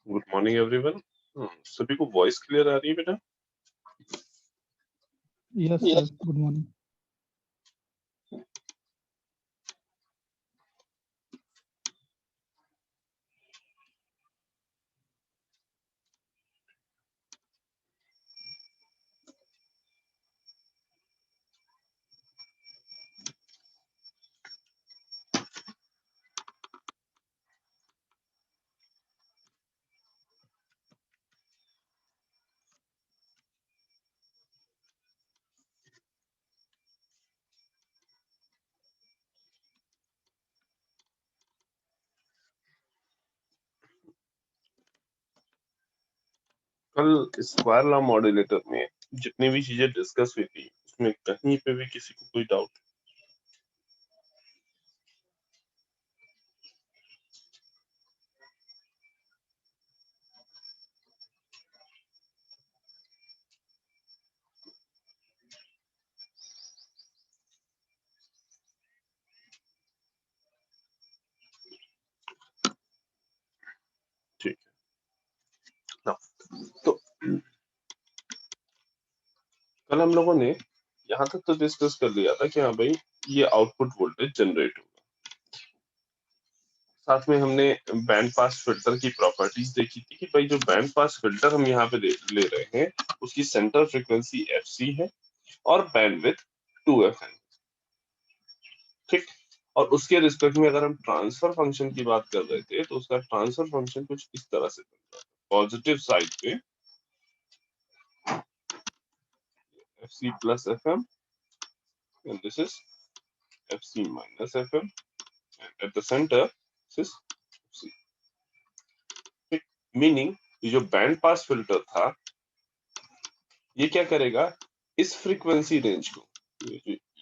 Good morning everyone. सभी को voice clear आ रही है बेटा? Yes, sir. Good morning. कल स्क्वायर लॉ मॉड्यूलेटर में जितनी भी चीजें डिस्कस हुई थी उसमें कहीं पे भी किसी को कोई डाउट? ठीक है ना। तो कल हम लोगों ने यहाँ तक तो डिस्कस कर लिया था कि हाँ भाई ये आउटपुट वोल्टेज जनरेट होगा। साथ में हमने बैंड पास फिल्टर की प्रॉपर्टीज देखी थी कि भाई जो बैंड पास फिल्टर हम यहाँ पे ले रहे हैं उसकी सेंटर फ्रीक्वेंसी fc है और बैंडविड्थ 2f है। ठीक। और उसके रिस्पेक्ट में अगर हम ट्रांसफर फंक्शन की बात कर रहे थे तो उसका ट्रांसफर फंक्शन कुछ इस तरह से बनता है। पॉजिटिव साइड पे fc plus fm and this is fc minus fm and at the center this is fc। ठीक। मीनिंग ये जो बैंड पास फिल्टर था ये क्या करेगा, इस फ्रीक्वेंसी रेंज को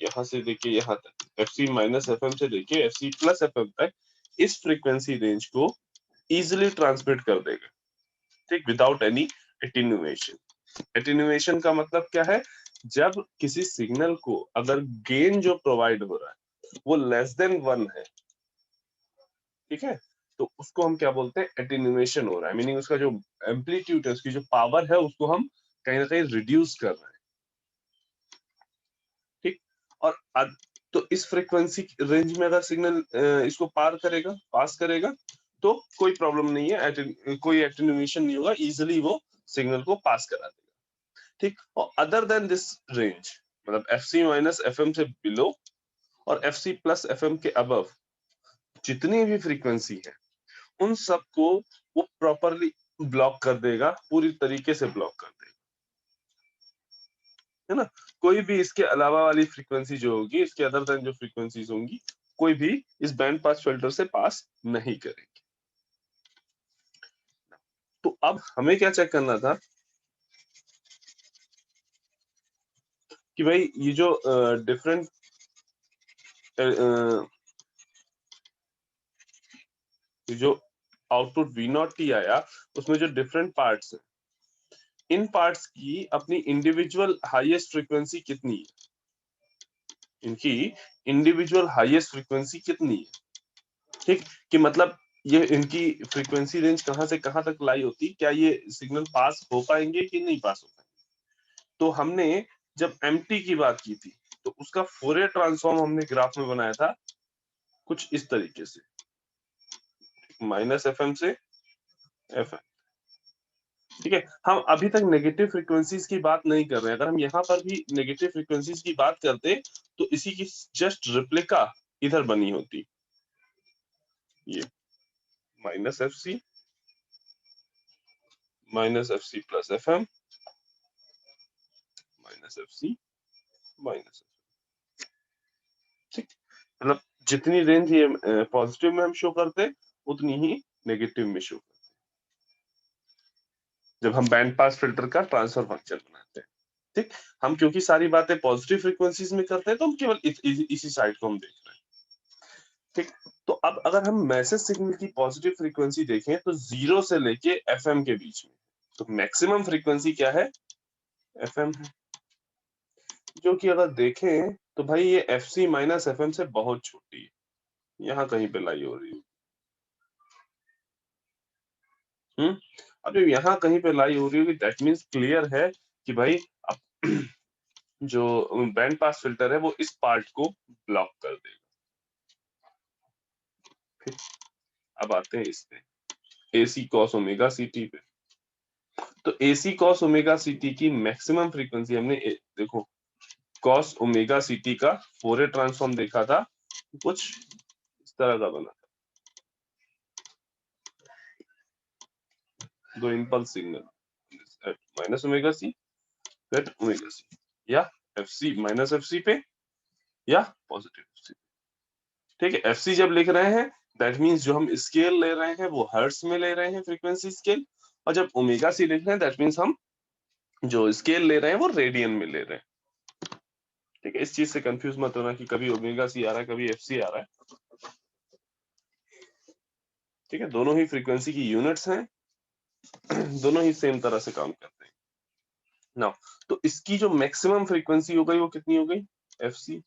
यहाँ से लेके यहाँ तक fc माइनस fm से लेके fc प्लस fm तक इस फ्रीक्वेंसी रेंज को इजिली ट्रांसमिट कर देगा। ठीक, विदाउट एनी एटेन्युएशन। एटेन्युएशन का मतलब क्या है, जब किसी सिग्नल को अगर गेन जो प्रोवाइड हो रहा है वो लेस देन 1 है, ठीक है, तो उसको हम क्या बोलते हैं, एटेन्युएशन हो रहा है। मीनिंग उसका जो एम्पलीट्यूड है, उसकी जो पावर है उसको हम कहीं ना कहीं रिड्यूस कर रहे हैं। ठीक। और तो इस फ्रीक्वेंसी रेंज में अगर सिग्नल इसको पास करेगा तो कोई प्रॉब्लम नहीं है, कोई एटेन्युएशन नहीं होगा, इजिली वो सिग्नल को पास करा देगा। ठीक। और अदर देन दिस रेंज, मतलब fc माइनस fm से बिलो और fc प्लस fm के अबव जितनी भी फ्रीक्वेंसी है उन सबको वो प्रॉपरली ब्लॉक कर देगा, पूरी तरीके से ब्लॉक कर देगा, है ना। कोई भी इसके अलावा वाली फ्रीक्वेंसी जो होगी, इसके अदर देन जो फ्रीक्वेंसीज होंगी, कोई भी इस बैंड पास फिल्टर से पास नहीं करेगी। तो अब हमें क्या चेक करना था कि भाई ये जो डिफरेंट जो आउटपुट V0t आया उसमें जो डिफरेंट पार्ट्स है, इन पार्ट्स की अपनी इंडिविजुअल हाईएस्ट फ्रीक्वेंसी कितनी है, इनकी इंडिविजुअल हाईएस्ट फ्रीक्वेंसी कितनी है। ठीक, कि मतलब ये इनकी फ्रीक्वेंसी रेंज कहां से कहां तक लाई होती, क्या ये सिग्नल पास हो पाएंगे कि नहीं पास हो पाएंगे। तो हमने जब एमटी की बात की थी तो उसका फोरियर ट्रांसफॉर्म हमने ग्राफ में बनाया था कुछ इस तरीके से, माइनस एफएम से एफएम। ठीक है, हम अभी तक नेगेटिव फ्रीक्वेंसीज की बात नहीं कर रहे हैं। अगर हम यहाँ पर भी नेगेटिव फ्रीक्वेंसीज की बात करते तो इसी की जस्ट रिप्लिका इधर बनी होती, ये minus F C minus F C plus F M minus F C minus. ठीक, मतलब जितनी रेंज ये पॉजिटिव में हम शो करते उतनी ही नेगेटिव में शो करते जब हम बैंड पास फिल्टर का ट्रांसफर फंक्शन बनाते हैं। ठीक, हम क्योंकि सारी बातें पॉजिटिव फ्रीक्वेंसीज में करते हैं तो हम केवल इसी साइड को हम देख रहे हैं। ठीक, तो अब अगर हम मैसेज सिग्नल की पॉजिटिव फ्रीक्वेंसी देखें तो 0 से लेके एफएम के बीच में, तो मैक्सिमम फ्रीक्वेंसी क्या है, एफएम है, जो कि अगर देखें तो भाई ये एफसी माइनस एफएम से बहुत छोटी है, यहाँ कहीं पे लाई हो रही है। अब जब यहाँ कहीं पे लाई हो रही होगी दैट मीन्स क्लियर है कि भाई अब जो बैंड पास फिल्टर है वो इस पार्ट को ब्लॉक कर देगा। फिर अब आते हैं इस पे AC cos ओमेगा CT पे। तो AC cos ओमेगा CT की मैक्सिमम फ्रीक्वेंसी हमने देखो cos ओमेगा CT का फोरियर ट्रांसफॉर्म देखा था, कुछ इस तरह का बना था, दो impulse signal minus omega C at omega C या FC माइनस FC पे या पॉजिटिव FC। ठीक है, FC जब लिख रहे हैं दैट मीन्स जो हम स्केल ले रहे हैं वो हर्ट्ज में ले रहे हैं फ्रीक्वेंसी स्केल, और जब ओमेगा C लिख रहे हैं दैट मीन्स हम जो स्केल ले रहे हैं वो रेडियन में ले रहे हैं। ठीक है, इस चीज से कंफ्यूज मत होना कि कभी ओमेगा C आ रहा है कभी FC आ रहा है। ठीक है, दोनों ही फ्रीक्वेंसी की यूनिट्स हैं, दोनों ही सेम तरह से काम करते हैं। नाउ तो इसकी जो मैक्सिमम फ्रीक्वेंसी हो गई वो कितनी हो गई FC,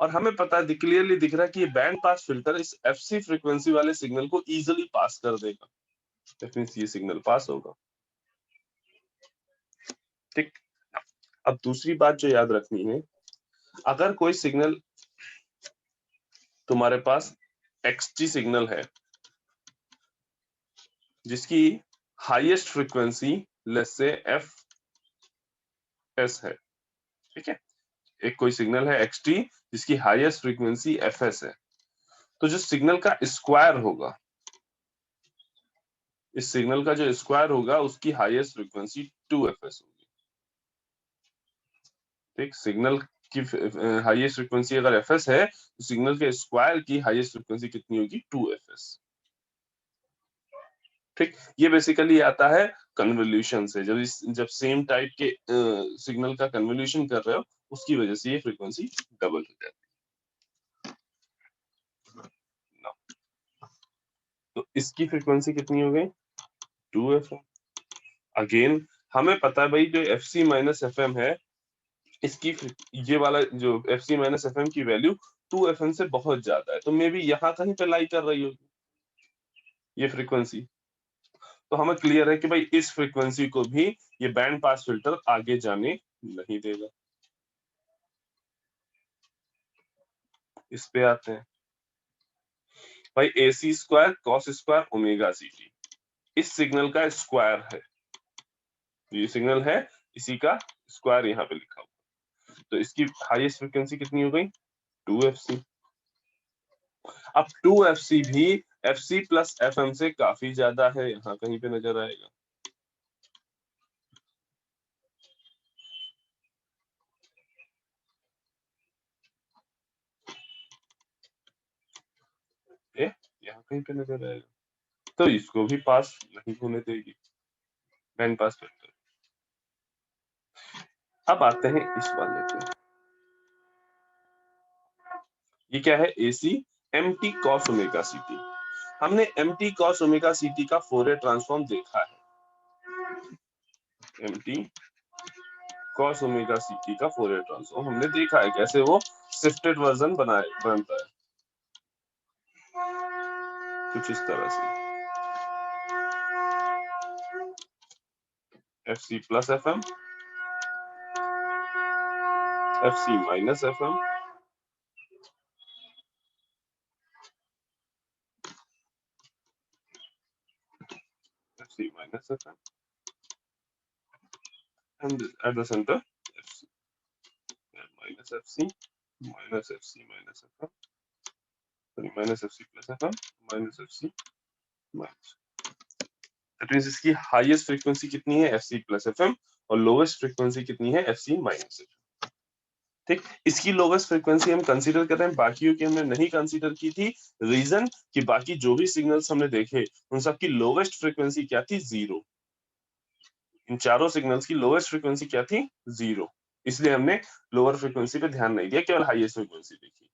और हमें पता है क्लियरली दिख रहा है कि ये बैंड पास फिल्टर इस FC फ्रीक्वेंसी वाले सिग्नल को इजीली पास कर देगा, दैट मींस ये सिग्नल पास होगा। ठीक, अब दूसरी बात जो याद रखनी है, अगर कोई सिग्नल तुम्हारे पास XT सिग्नल है जिसकी highest frequency let's say FS है, ठीक है, एक कोई सिग्नल है XT जिसकी हाईएस्ट फ्रीक्वेंसी FS है, तो जो सिग्नल का स्क्वायर होगा, इस सिग्नल का जो स्क्वायर होगा उसकी हाईएस्ट फ्रीक्वेंसी 2FS होगी। ठीक, सिग्नल की हाईएस्ट फ्रीक्वेंसी अगर FS है तो सिग्नल के स्क्वायर की हाईएस्ट फ्रीक्वेंसी कितनी होगी 2FS। ठीक, ये बेसिकली आता है कन्वोल्यूशन से, जब सेम टाइप के सिग्नल का कन्वोल्यूशन कर रहे हो उसकी वजह से ये फ्रीक्वेंसी डबल हो जाती है। तो इसकी फ्रीक्वेंसी कितनी हो गई 2FM। अगेन हमें पता है भाई जो FC माइनस FM है इसकी ये वाला जो FC माइनस FM की वैल्यू 2FM से बहुत ज्यादा है, तो मे बी यहाँ कहीं पे लाई कर रही होगी ये फ्रीक्वेंसी। तो हमें क्लियर है कि भाई इस फ्रीक्वेंसी को भी ये बैंड पास फिल्टर आगे जाने नहीं देगा। इस पे आते हैं भाई AC square cos square omega CT इस सिग्नल का स्क्वायर है, ये सिग्नल है इसी का स्क्वायर यहाँ पे लिखा हुआ, तो इसकी हाईएस्ट फ्रीक्वेंसी कितनी हो गई 2FC। अब 2FC भी FC प्लस FM से काफी ज्यादा है, यहाँ कहीं पे नजर आएगा। यहाँ कहीं पे नजर आएगा, तो इसको भी पास नहीं होने देगी बैंड पास फिल्टर। अब आते हैं इस वाले पे, ये क्या है AC MT cos omega CT। हमने MT cos ओमेगा CT का फोरियर ट्रांसफॉर्म देखा है, MT cos ओमेगा CT का फोरियर ट्रांसफॉर्म हमने देखा है कैसे वो शिफ्टेड वर्जन बनता है कुछ इस तरह से, FC plus FM FC minus FM FC minus FM and at the center FC minus FC minus FC minus FM, sorry minus FC plus FM minus FC minus, that means इसकी highest frequency कितनी है FC plus FM और lowest frequency कितनी है FC minus FM। ठीक, इसकी lowest frequency हम consider कर रहे हैं, बाकियों की हमने नहीं कंसीडर की थी, रीजन कि बाकी जो भी सिग्नल्स हमने देखे उन सब की लोवेस्ट फ्रीक्वेंसी क्या थी 0, इन चारों सिग्नल्स की लोवेस्ट फ्रीक्वेंसी क्या थी 0, इसलिए हमने लोअर फ्रीक्वेंसी पे ध्यान नहीं दिया, केवल हाईएस्ट फ्रीक्वेंसी देखी।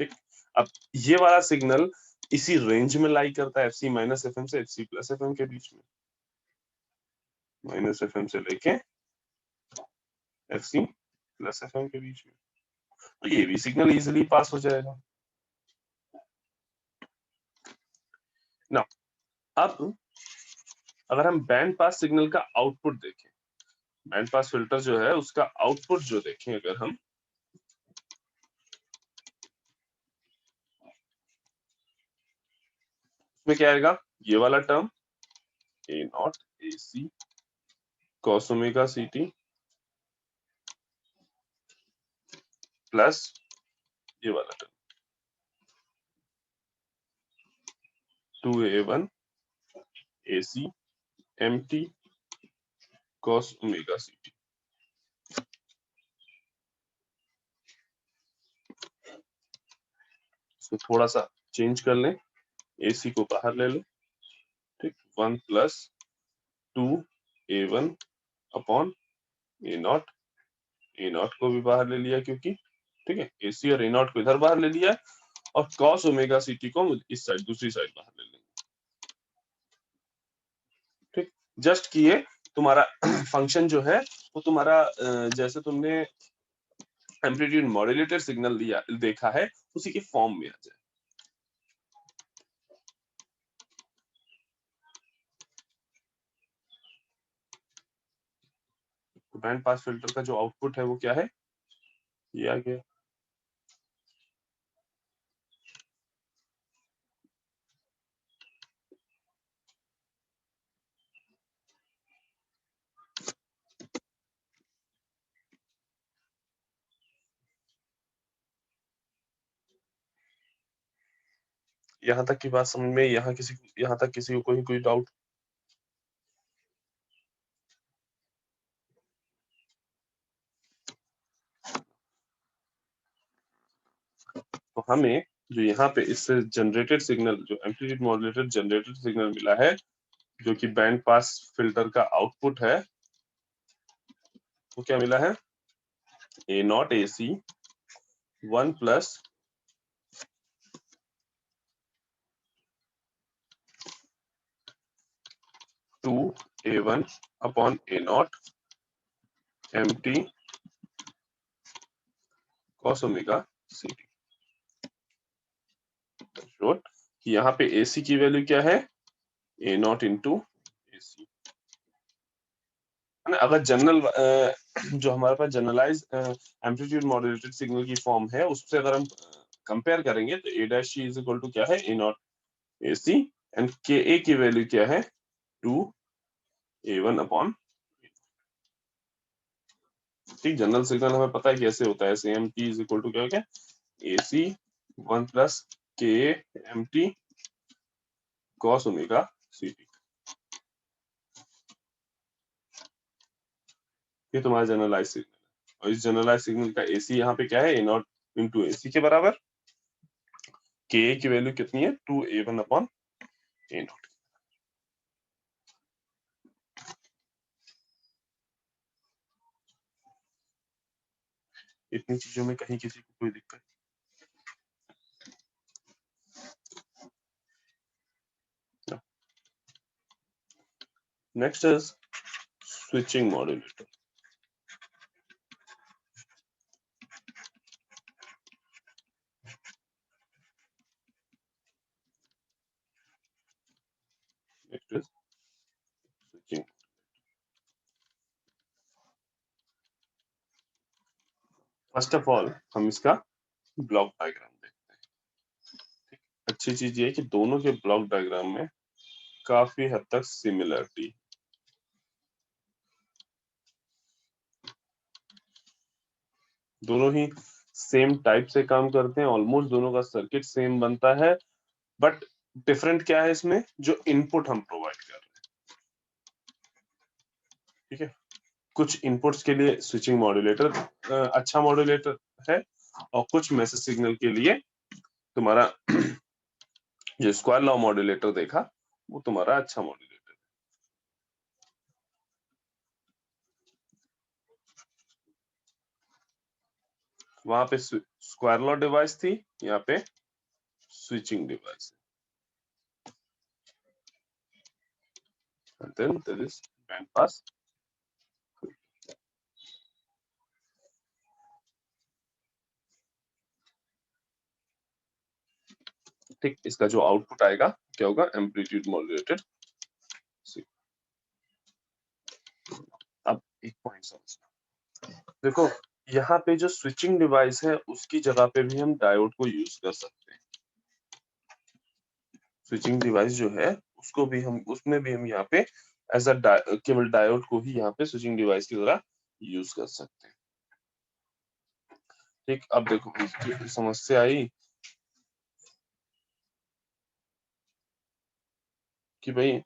ठीक, अब ये वाला सिग्नल इसी रेंज में लाई करता है FC माइनस FM से FC प्लस FM के बीच में, माइनस FM से लेके FC प्लस FM के बीच में, तो ये भी सिग्नल इजीली पास हो जाएगा। ना अब अगर हम बैंड पास सिग्नल का आउटपुट देखें, बैंड पास फिल्टर जो है उसका आउटपुट जो देखें अगर हम, उसमें क्या आएगा, ये वाला term A naught A C cos omega C T plus ये वाला term 2a1 ac mt cos omega C T. इसको थोड़ा सा चेंज कर लें, ac को बाहर ले लो, ठीक, 1 plus 2a1 upon A not को भी बाहर ले लिया क्योंकि, ठीक है, ac और ए नॉट को इधर बाहर ले लिया और cos ओमेगा सी टी को इस साइड दूसरी साइड बाहर ले लेंगे, ठीक। जस्ट किए तुम्हारा फंक्शन जो है वो तुम्हारा जैसे तुमने एम्पलीट्यूड मॉड्यूलेटेड सिग्नल दिया देखा है उसी के फॉर्म में आ जाए। तो बैंड पास फिल्टर का जो आउटपुट है वो क्या है, ये आ गया। यहाँ तक की बात समझ में, यहाँ तक किसी को कोई डाउट? तो हमें जो यहाँ पे इससे जनरेटेड सिग्नल, जो एम्पलीट्यूड मॉड्यूलेटेड जनरेटेड सिग्नल मिला है, जो कि बैंड पास फिल्टर का आउटपुट है, वो क्या मिला है, A naught A C 1 plus 2a1 upon A naught M T cos omega C T. Short कि यहाँ पे AC की वैल्यू क्या है, ए नॉट इंटू ए सी। अगर जनरल जो हमारे पास जनरलाइज एम्पलीट्यूड मॉड्यूलेटेड सिग्नल की फॉर्म है उससे अगर हम कंपेयर करेंगे तो A dash C is equal to क्या है, A naught A C and के ए की वैल्यू क्या है, 2a1 अपॉन, ठीक। जनरल सिग्नल हमें पता है कैसे होता है, M T is equal to क्या हो गया, A C 1 plus K M T cos omega C T. ये तुम्हारा जनरलाइज सिग्नल है और इस जनरलाइज सिग्नल का एसी यहाँ पे क्या है, ए नॉट इंटू ए सी के बराबर। के की वैल्यू कितनी है, 2a1 अपॉन ए नॉट। इतनी चीजों में कहीं किसी को कोई दिक्कत? Next is switching modulator. Next is switching. First of all हम इसका ब्लॉक डायग्राम देखते हैं। अच्छी चीज ये है कि दोनों के ब्लॉक डायग्राम में काफी हद तक सिमिलरिटी, दोनों ही सेम टाइप से काम करते हैं, ऑलमोस्ट दोनों का सर्किट सेम बनता है, बट डिफरेंट क्या है इसमें, जो इनपुट हम प्रोवाइड कर रहे हैं, ठीक है। कुछ इनपुट्स के लिए स्विचिंग मॉड्यूलेटर अच्छा मॉड्यूलेटर है और कुछ मैसेज सिग्नल के लिए तुम्हारा जो स्क्वायर लॉ मॉड्यूलेटर देखा वो तुम्हारा अच्छा मॉड्यूलेटर। वहां पे स्क्वायर लॉ डिवाइस थी, यहाँ पे switching device, and then there is band pass। ठीक, इसका जो आउटपुट आएगा क्या होगा, एम्पलीट्यूड मॉड्यूलेटेड। अब एक पॉइंट समझना, देखो यहाँ पे जो स्विचिंग डिवाइस है उसकी जगह पे भी हम डायोड को यूज कर सकते हैं। स्विचिंग डिवाइस जो है उसको भी हम, उसमें भी हम यहाँ पे एज अ केवल डायोड को ही यहाँ पे स्विचिंग डिवाइस की तरह यूज कर सकते हैं। ठीक, अब देखो समस्या आई कि भाई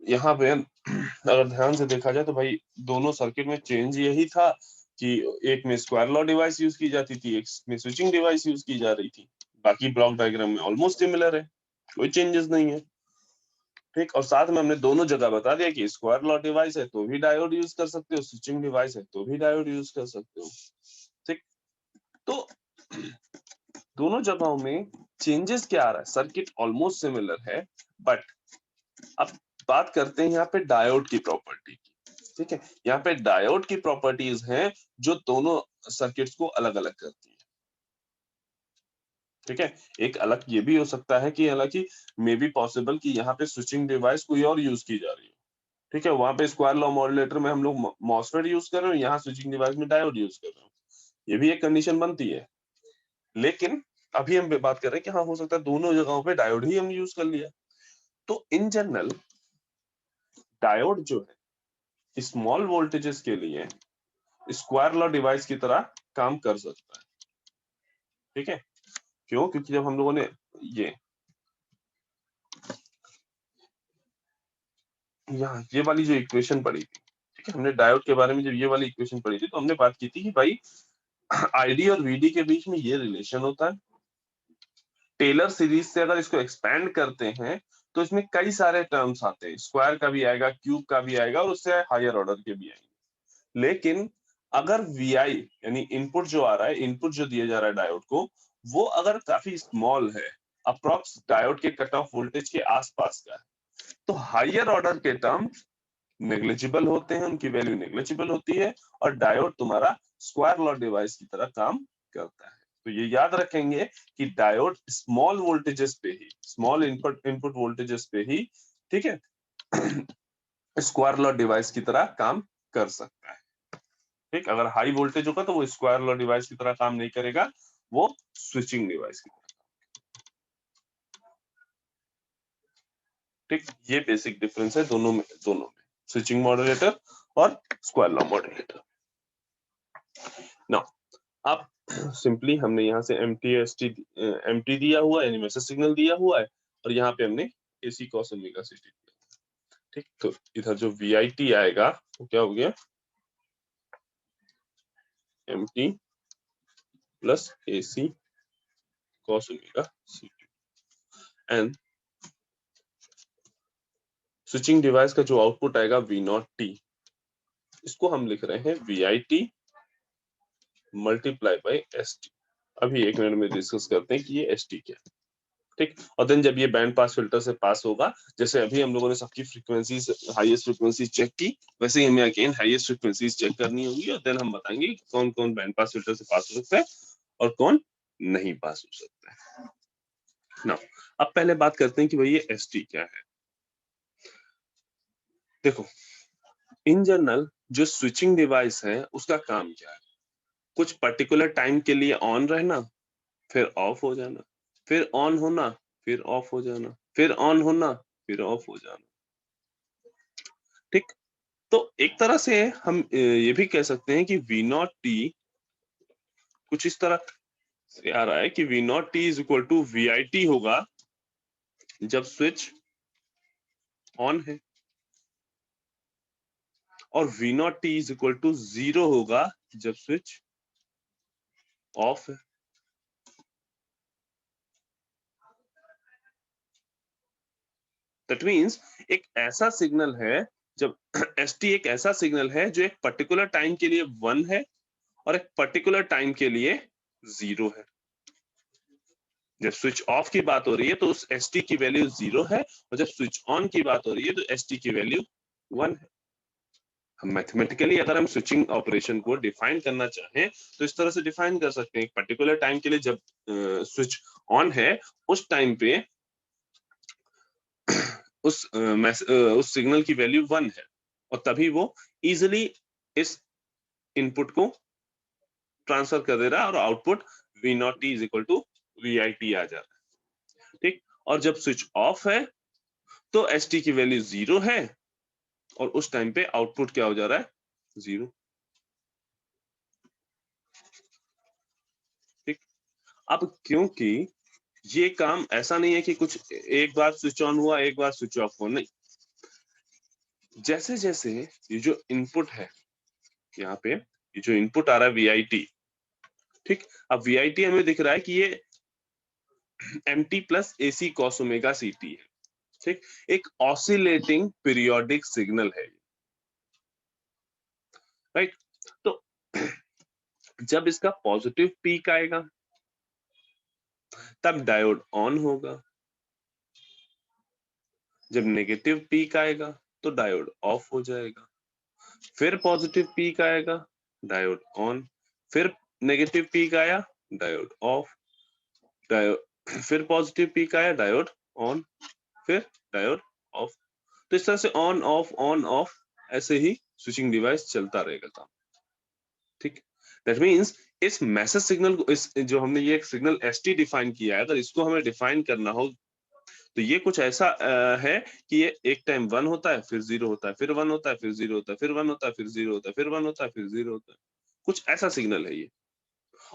यहाँ पे अगर ध्यान से देखा जाए तो भाई दोनों सर्किट में चेंज यही था कि एक में स्क्वायर लॉ डिवाइस यूज की जाती थी, एक में स्विचिंग डिवाइस यूज की जा रही थी। बाकी ब्लॉक डायग्राम में ऑलमोस्ट सिमिलर है, कोई चेंजेस नहीं है। ठीक, और साथ में हमने दोनों जगह बता दिया कि स्क्वायर लॉ डिवाइस है तो भी डायोड यूज कर सकते हो, स्विचिंग डिवाइस है तो भी डायोड यूज कर सकते हो। ठीक, तो दोनों जगहों में चेंजेस क्या आ रहा है, सर्किट ऑलमोस्ट सिमिलर है, बट अब बात करते हैं यहाँ पे डायोड की प्रॉपर्टी की। ठीक है, यहाँ पे डायोड की प्रॉपर्टीज हैं जो दोनों सर्किट्स को अलग अलग करती है। ठीक है, एक अलग ये भी हो सकता है कि हालांकि मे बी पॉसिबल कि यहाँ पे स्विचिंग डिवाइस कोई और यूज की जा रही है। ठीक है, वहां पे स्क्वायर लॉ मॉड्यूलेटर में हम लोग मॉसफेट यूज कर रहे हैं, यहाँ स्विचिंग डिवाइस में डायोड यूज कर रहे हैं, ये भी एक कंडीशन बनती है। लेकिन अभी हम बात कर रहे हैं कि हाँ हो सकता है दोनों जगहों पे डायोड ही हम यूज कर लिया। तो इन जनरल डायोड जो है स्मॉल वोल्टेजेस के लिए स्क्वायर लॉ डिवाइस की तरह काम कर सकता है। ठीक है, क्यों, क्योंकि जब हम लोगों ने ये वाली जो इक्वेशन पढ़ी थी, ठीक है, हमने डायोड के बारे में जब ये वाली इक्वेशन पढ़ी थी तो हमने बात की थी कि भाई आईडी और वीडी के बीच में ये रिलेशन होता है। टेलर सीरीज से अगर इसको एक्सपैंड करते हैं तो इसमें कई सारे टर्म्स आते हैं, स्क्वायर का भी आएगा, क्यूब का भी आएगा और उससे हायर ऑर्डर के भी आएंगे। लेकिन अगर वीआई यानी इनपुट जो आ रहा है, इनपुट जो दिया जा रहा है डायोड को, वो अगर काफी स्मॉल है, अप्रोक्स डायोड के कट ऑफ वोल्टेज के आसपास का है, तो हायर ऑर्डर के टर्म नेग्लिजिबल होते हैं, उनकी वैल्यू नेग्लिजिबल होती है और डायोड तुम्हारा स्क्वायर लॉ डिवाइस की तरह काम करता है। तो ये याद रखेंगे कि डायोड स्मॉल वोल्टेजेस पे ही, स्मॉल इनपुट वोल्टेजेस पे ही, ठीक है, स्क्वायर लॉ डिवाइस की तरह काम कर सकता है। ठीक, अगर हाई वोल्टेज होगा तो वो स्क्वायर लॉ डिवाइस की तरह काम नहीं करेगा, वो स्विचिंग डिवाइस की तरह। ठीक, ये बेसिक डिफरेंस है दोनों में स्विचिंग मॉड्यूलेटर और स्क्वायर लॉ मॉड्यूलेटर। नाउ अब सिंपली हमने यहाँ से एमटी दिया हुआ है, यानी मैसेज सिग्नल दिया हुआ है, और यहाँ पे हमने AC cos omega C T दिया। ठीक, तो इधर जो वीआईटी आएगा वो क्या हो गया, MT plus AC cos omega C T, and switching device का जो आउटपुट आएगा वी नॉट टी, इसको हम लिख रहे हैं VIT multiply by S T. अभी एक मिनट में डिस्कस करते हैं कि ये एस टी क्या है। ठीक, और देन जब ये बैंड पास फिल्टर से पास होगा, जैसे अभी हम लोगों ने सबकी फ्रीक्वेंसीज, हाईएस्ट फ्रीक्वेंसी चेक की, वैसे ही हमें अगेन हाईएस्ट फ्रीक्वेंसीज चेक करनी होगी और देन हम बताएंगे कौन कौन बैंड पास फिल्टर से पास हो सकता है और कौन नहीं पास हो सकता है। नाउ अब पहले बात करते हैं कि भाई ये एसटी क्या है। देखो इन जनरल जो स्विचिंग डिवाइस है उसका काम क्या है, कुछ पर्टिकुलर टाइम के लिए ऑन रहना, फिर ऑफ हो जाना, फिर ऑन होना, फिर ऑफ हो जाना, फिर ऑन होना, फिर ऑफ हो जाना। ठीक, तो एक तरह से हम ये भी कह सकते हैं कि वी नॉट टी कुछ इस तरह से आ रहा है कि V naught T is equal to V I T होगा जब स्विच ऑन है, और V naught T is equal to 0 होगा जब स्विच ऑफ है। दैट मीन्स एक ऐसा सिग्नल है, जब एस टी एक ऐसा सिग्नल है जो एक पर्टिकुलर टाइम के लिए 1 है और एक पर्टिकुलर टाइम के लिए 0 है। जब स्विच ऑफ की बात हो रही है तो उस एस टी की वैल्यू 0 है, और जब स्विच ऑन की बात हो रही है तो एस टी की वैल्यू 1 है। हम मैथमेटिकली अगर हम स्विचिंग ऑपरेशन को डिफाइन करना चाहें तो इस तरह से डिफाइन कर सकते हैं। एक पर्टिकुलर टाइम के लिए जब स्विच ऑन है उस टाइम पे उस सिग्नल की वैल्यू 1 है और तभी वो इजिली इस इनपुट को ट्रांसफर कर दे रहा है और output V naught T is equal to VIT आ जा रहा है। ठीक, और जब स्विच ऑफ है तो ST की वैल्यू 0 है और उस टाइम पे आउटपुट क्या हो जा रहा है, 0। ठीक, अब क्योंकि ये काम ऐसा नहीं है कि कुछ एक बार स्विच ऑन हुआ एक बार स्विच ऑफ हुआ, नहीं, जैसे जैसे ये जो इनपुट है यहाँ पे, ये जो इनपुट आ रहा है VIT, ठीक, अब VIT हमें दिख रहा है कि ये MT plus AC cos omega CT है। ठीक, एक ऑसिलेटिंग पीरियोडिक सिग्नल है, राइट। तो जब इसका पॉजिटिव पीक आएगा तब डायोड ऑन होगा, जब नेगेटिव पीक आएगा तो डायोड ऑफ हो जाएगा, फिर पॉजिटिव पीक आएगा डायोड ऑन, फिर नेगेटिव पीक आया डायोड ऑफ, डायोड फिर पॉजिटिव पीक आया डायोड ऑन, फिर डायोड ऑफ। तो इस तरह से ऑन ऑफ ऐसे ही स्विचिंग डिवाइस चलता रहेगा काम। ठीक, दैट मींस इस मैसेज सिग्नल को, इस जो हमने ये एक सिग्नल ST डिफाइन किया है, अगर इसको हमें डिफाइन करना हो तो ये कुछ ऐसा है कि ये एक टाइम 1 होता है फिर 0 होता है, फिर 1 होता है फिर 0 होता है, फिर 1 होता है फिर 0 होता है, फिर 1 होता है फिर 0 होता है, कुछ ऐसा सिग्नल है ये।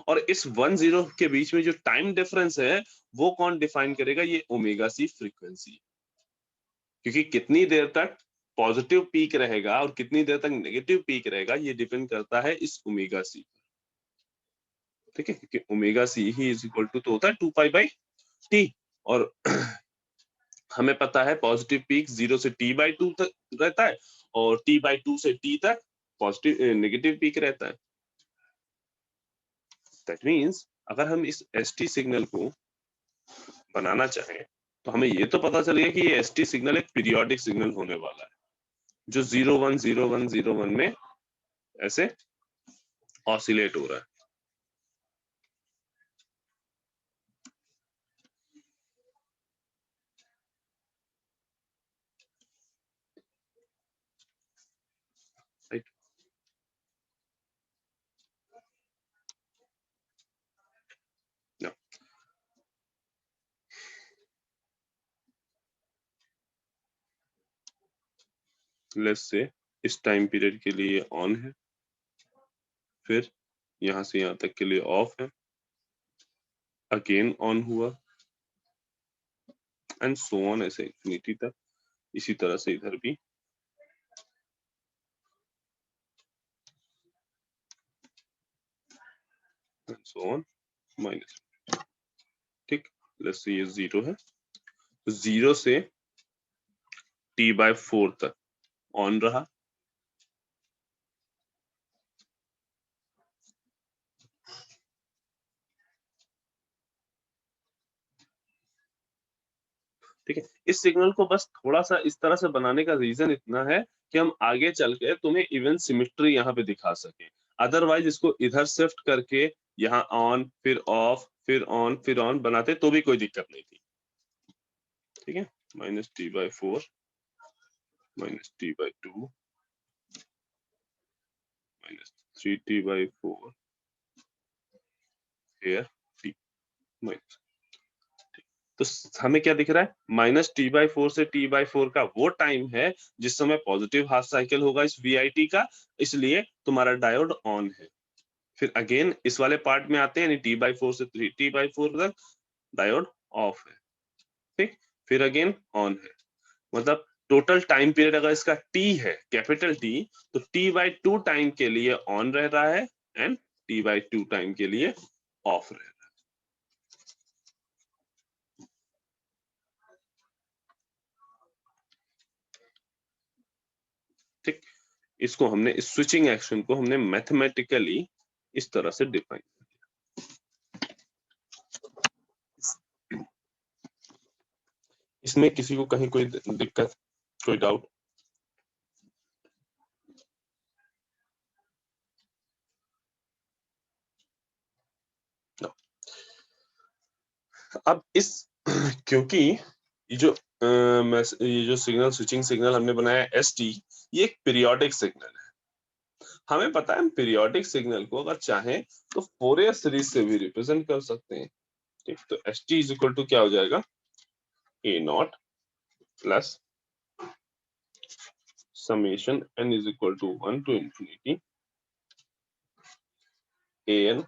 और इस 1-0 के बीच में जो टाइम डिफरेंस है वो कौन डिफाइन करेगा, ये ओमेगा सी फ्रीक्वेंसी, क्योंकि कितनी देर तक पॉजिटिव पीक रहेगा और कितनी देर तक नेगेटिव पीक रहेगा ये डिपेंड करता है इस ओमेगा सी पर। ठीक है, क्योंकि ओमेगा सी ही इज इक्वल टू तो होता है 2π/t और हमें पता है पॉजिटिव पीक 0 से T/2 तक रहता है और T/2 से T तक पॉजिटिव नेगेटिव पीक रहता है। दैट मींस अगर हम इस ST सिग्नल को बनाना चाहें तो हमें ये तो पता चल गया कि ये ST सिग्नल एक पीरियोडिक सिग्नल होने वाला है जो 0 1 0 1 0 1 में ऐसे ऑसिलेट हो रहा है। राइट, लेट्स से इस टाइम पीरियड के लिए ऑन है, फिर यहां से यहां तक के लिए ऑफ है, अगेन ऑन हुआ एंड सो ऑन ऐसे इंफिनिटी तक। इसी तरह से इधर भी सो ऑन माइनस। ठीक, लेट्स से ये 0 है तो 0 से T/4 तक ऑन रहा, ठीक है। इस सिग्नल को बस थोड़ा सा इस तरह से बनाने का रीजन इतना है कि हम आगे चल के तुम्हें इवन सिमेट्री यहाँ पे दिखा सके, अदरवाइज इसको इधर शिफ्ट करके यहाँ ऑन फिर ऑफ फिर ऑन फिर ऑन बनाते तो भी कोई दिक्कत नहीं थी। ठीक है, -T/4 -T/2 -3T/4 here T minus. तो हमें क्या दिख रहा है, -T/4 से T/4 का वो टाइम है जिस समय पॉजिटिव हाफ साइकिल होगा इस VIT का, इसलिए तुम्हारा डायोड ऑन है। फिर अगेन इस वाले पार्ट में आते हैं, यानी T/4 से 3T/4 तक डायोड ऑफ है। ठीक, फिर अगेन ऑन है, मतलब टोटल टाइम पीरियड अगर इसका T है, कैपिटल T, तो T/2 टाइम के लिए ऑन रह रहा है एंड T/2 टाइम के लिए ऑफ रह रहा है। ठीक, इसको हमने, इस स्विचिंग एक्शन को हमने मैथमेटिकली इस तरह से डिफाइन किया। इसमें किसी को कहीं कोई दिक्कत, कोई डाउट? अब इस क्योंकि ये जो सिग्नल स्विचिंग सिग्नल हमने बनाया एसटी, ये एक पीरियोडिक सिग्नल है। हमें पता है पीरियोडिक सिग्नल को अगर चाहें तो फोरियर सीरीज से भी रिप्रेजेंट कर सकते हैं। ठीक, तो S T is equal to क्या हो जाएगा, A naught plus summation N is equal to 1 to infinity A N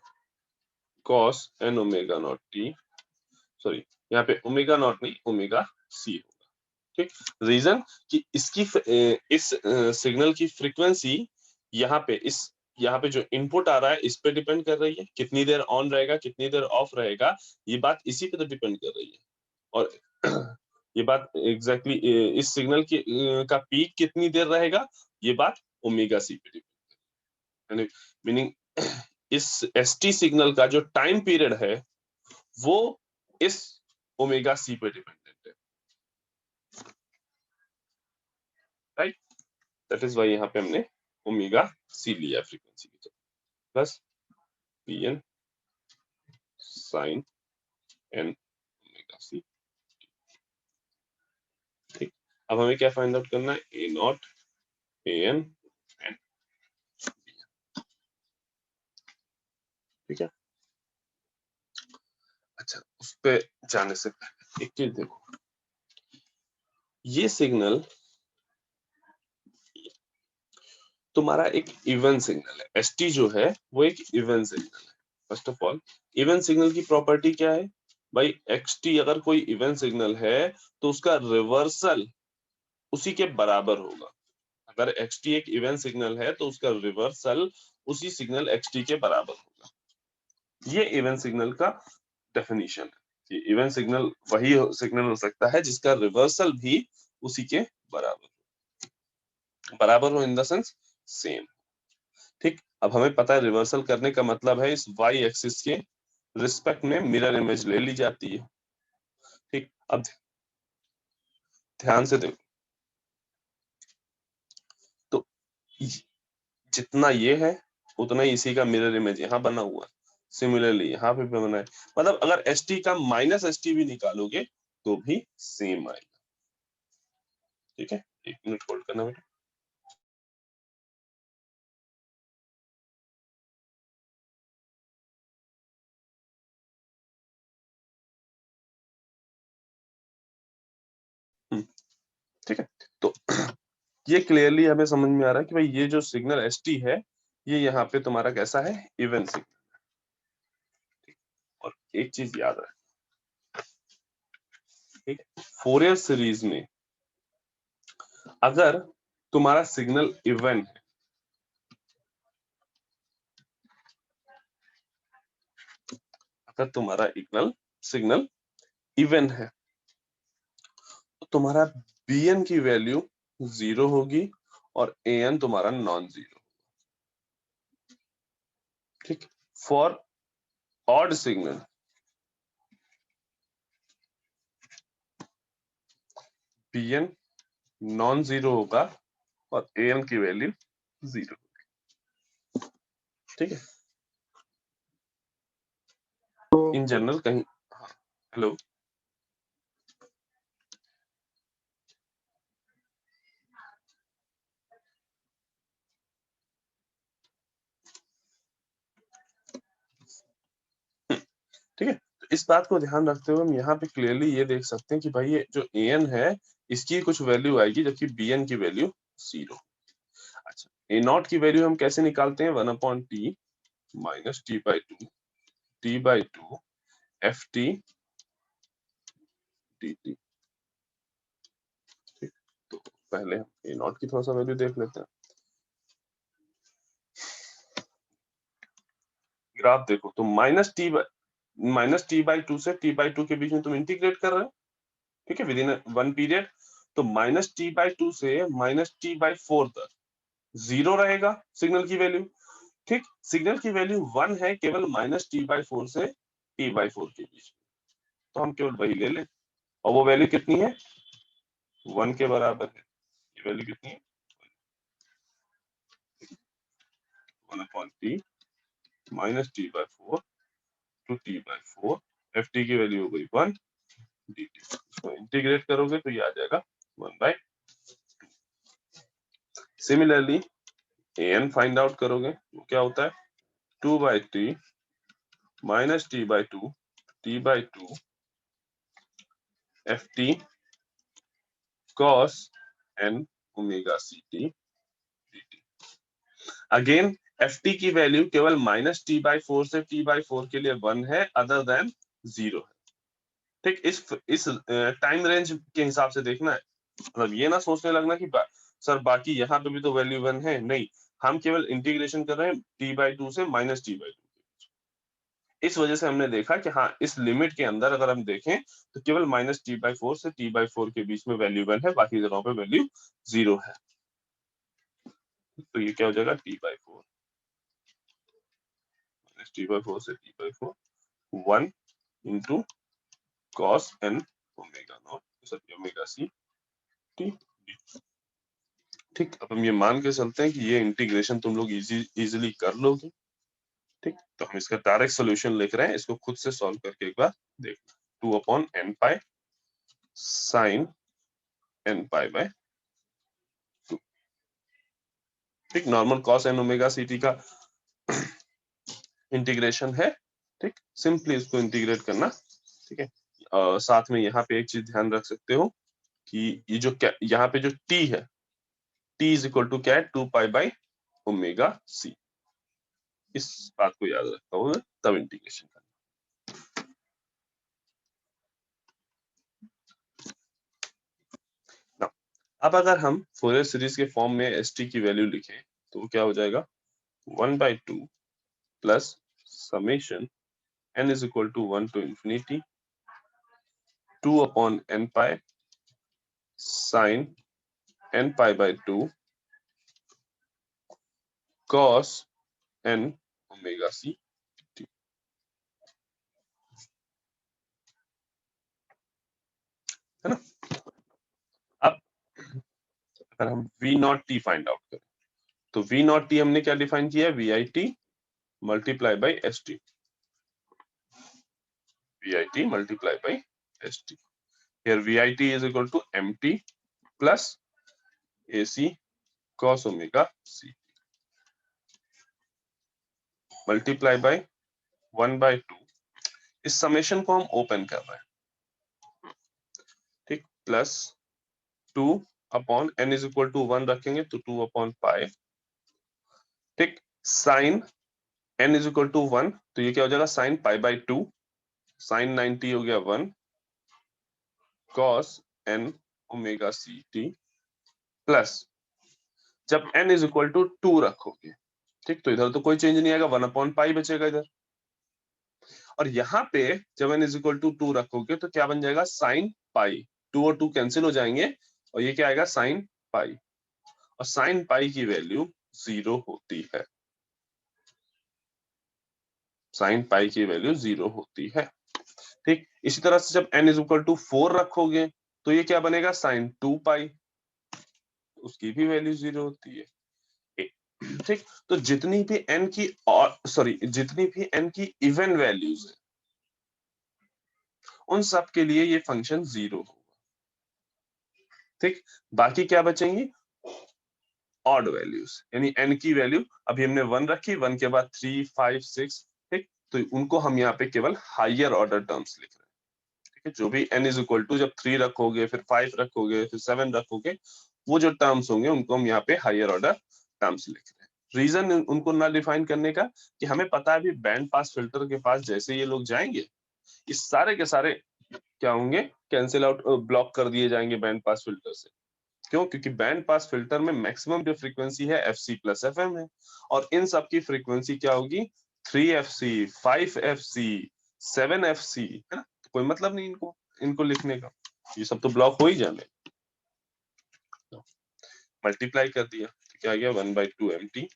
cos N omega naught T, sorry यहाँ पे ओमेगा नॉट नहीं ओमेगा सी होगा। ठीक, रीजन कि इस सिग्नल की फ्रीक्वेंसी यहाँ पे जो इनपुट आ रहा है इस पे डिपेंड कर रही है, कितनी देर ऑन रहेगा कितनी देर ऑफ रहेगा, ये बात इसी पे तो डिपेंड कर रही है। और ये बात एग्जैक्टली इस सिग्नल की का पीक कितनी देर रहेगा, ये बात ओमेगा सी पे डिपेंड, मीनिंग इस एसटी सिग्नल का जो टाइम पीरियड है वो इस ओमेगा सी पे डिपेंडेंट है, राइट। दैट इज वाई यहाँ पे हमने ओमेगा सी लिया फ्रीक्वेंसी की जगह, plus P N sine N omega C. ठीक, अब हमें क्या फाइंड आउट करना है, A naught A N and, ठीक है। अच्छा, उस पे जाने से पहले एक चीज देखो, ये सिग्नल तुम्हारा एक इवन सिग्नल है, एसटी जो है वो एक इवन सिग्नल है। First of all even signal की प्रॉपर्टी क्या है भाई, एक्सटी अगर कोई इवन सिग्नल है तो उसका रिवर्सल उसी के बराबर होगा। अगर एक्सटी एक इवन सिग्नल है तो उसका रिवर्सल उसी सिग्नल एक्सटी के बराबर होगा। ये इवन सिग्नल का डेफिनेशन है। ये इवन सिग्नल वही सिग्नल हो सकता है जिसका रिवर्सल भी उसी के बराबर हो इन द सेंस सेम। ठीक, अब हमें पता है रिवर्सल करने का मतलब है इस वाई एक्सिस के रिस्पेक्ट में मिरर इमेज ले ली जाती है। ठीक, अब ध्यान से देखो, तो जितना ये है उतना ही इसी का मिरर इमेज यहाँ बना हुआ है, सिमिलरली यहाँ पे भी बना है। मतलब अगर एस टी का माइनस एस टी भी निकालोगे तो भी सेम आएगा। ठीक है, एक मिनट होल्ड करना बेटा। ठीक है, तो ये क्लियरली हमें समझ में आ रहा है कि भाई ये जो सिग्नल एस टी है ये यहाँ पे तुम्हारा कैसा है, इवन सिग्नल। और एक चीज याद रहे, ठीक, फोरियर सीरीज में अगर तुम्हारा सिग्नल इवन है, अगर तुम्हारा इक्वल सिग्नल इवन है तो तुम्हारा bn की वैल्यू 0 होगी और an तुम्हारा नॉन जीरो। ठीक, for odd signal bn non zero होगा और an की वैल्यू 0। ठीक है, इन जनरल कहीं, हाँ हेलो, ठीक है। तो इस बात को ध्यान रखते हुए हम यहाँ पे क्लियरली ये देख सकते हैं कि भाई ये जो an है इसकी कुछ वैल्यू आएगी जबकि bn की वैल्यू 0। अच्छा, ए नॉट की वैल्यू हम कैसे निकालते हैं, 1/t minus t/2 F T D T. ठीक, तो पहले हम ए नॉट की थोड़ा सा वैल्यू देख लेते हैं। ग्राफ देखो तो -t/2 से t/2 के बीच में तुम इंटीग्रेट कर रहे हो, ठीक है, विद इन वन पीरियड। तो -t/2 से -t/4 तक 0 रहेगा सिग्नल की वैल्यू। ठीक, सिग्नल की वैल्यू 1 है केवल -t/4 से t/4 के बीच में, तो हम केवल वही ले लें और वो वैल्यू कितनी है, 1 के बराबर है। ये वैल्यू कितनी है, 1/t -t/4 to t/4 F T की वैल्यू हो गई 1 dt। इसको इंटीग्रेट करोगे तो ये आ जाएगा 1/2। सिमिलरली an फाइंड आउट करोगे वो क्या होता है 2/t minus t/2 t/2 ft cos n omega ct dt। Again ft की वैल्यू केवल माइनस t/4 से t/4 के लिए 1 है, अदर देन 0 है। ठीक, इस टाइम रेंज के हिसाब से देखना है, मतलब ये ना सोचने लगना कि सर बाकी यहाँ पे भी तो वैल्यू 1 है, नहीं, हम केवल इंटीग्रेशन कर रहे हैं t/2 से माइनस t/2। इस वजह से हमने देखा कि हाँ, इस लिमिट के अंदर अगर हम देखें तो केवल माइनस t/4 से t/4 के बीच में वैल्यू 1 है, बाकी जगहों पे वैल्यू 0 है। तो ये क्या हो जाएगा t/4 t/4 से t/4 1 into cos n omega naught sorry omega c t। ठीक, अब हम ये मान के चलते हैं कि ये इंटीग्रेशन तुम लोग इजीली कर लोगे। ठीक, तो हम इसका डायरेक्ट सॉल्यूशन लिख रहे हैं, इसको खुद से सॉल्व करके एक बार देखना। 2/n pi sin n pi by 2। ठीक, normal cos n omega ct का इंटीग्रेशन है। ठीक, सिंपली इसको इंटीग्रेट करना। ठीक है, साथ में यहाँ पे एक चीज ध्यान रख सकते हो कि ये जो यहाँ पे जो t है, t इज इक्वल टू क्या है 2 पाई ओमेगा c। इस बात को याद रखता हूँ तब इंटीग्रेशन करना। अब अगर हम फोरियर सीरीज के फॉर्म में एस टी की वैल्यू लिखें तो क्या हो जाएगा 1/2 plus summation n is equal to 1 to infinity 2/n pi sin n पाई/2 cos n omega c t। है ना। अब अगर हम v naught t find out करें तो v नॉट t हमने क्या डिफाइन किया है V I T multiply by S T. V I T multiply by S T. Here VIT is equal to MT plus AC cos omega C multiply by 1/2। इस summation को हम open कर रहे हैं। ठीक, plus 2 upon n is equal to 1 रखेंगे तो 2/पाई। ठीक, sine n is equal to 1 तो ये क्या हो जाएगा साइन पाई/2 साइन 90 हो गया 1 cos n omega C T plus जब n इज इक्वल टू 2 रखोगे, ठीक, तो इधर तो कोई चेंज नहीं आएगा 1/पाई बचेगा इधर। और यहाँ पे जब n इज इक्वल टू 2 रखोगे तो क्या बन जाएगा साइन पाई। 2 और 2 कैंसिल हो जाएंगे और ये क्या आएगा साइन पाई। और साइन पाई की वैल्यू 0 होती है। साइन पाई की वैल्यू 0 होती है। ठीक, इसी तरह से जब n इज इक्वल टू 4 रखोगे तो ये क्या बनेगा साइन 2 पाई, उसकी भी वैल्यू 0 होती है। ठीक, तो जितनी भी n की जितनी भी n की इवन वैल्यूज है उन सब के लिए ये फंक्शन 0 होगा। ठीक, बाकी क्या बचेंगी ऑड वैल्यूज, यानी n की वैल्यू अभी हमने 1 रखी, 1 के बाद 3 5 6। ठीक, तो उनको हम यहाँ पे केवल हायर ऑर्डर टर्म्स लिख रहे हैं। ठीक है, जो भी n इज इक्वल टू जब 3 रखोगे फिर 5 रखोगे फिर 7 रखोगे, वो जो टर्म्स होंगे उनको हम यहाँ पे हायर ऑर्डर टर्म्स लिख रहे हैं। रीजन उनको ना डिफाइन करने का कि हमें पता है अभी बैंड पास फिल्टर के पास जैसे ये लोग जाएंगे इस सारे के सारे क्या होंगे कैंसिल आउट ब्लॉक कर दिए जाएंगे बैंड पास फिल्टर से। क्यों? क्योंकि बैंड पास फिल्टर में मैक्सिमम जो फ्रीक्वेंसी है FC प्लस FM है और इन सब की फ्रीक्वेंसी क्या होगी 3FC 5FC 7FC, है ना। तो कोई मतलब नहीं इनको इनको लिखने का, ये सब तो ब्लॉक हो ही जाने। मल्टीप्लाई कर दिया तो क्या आ गया 1/2 MT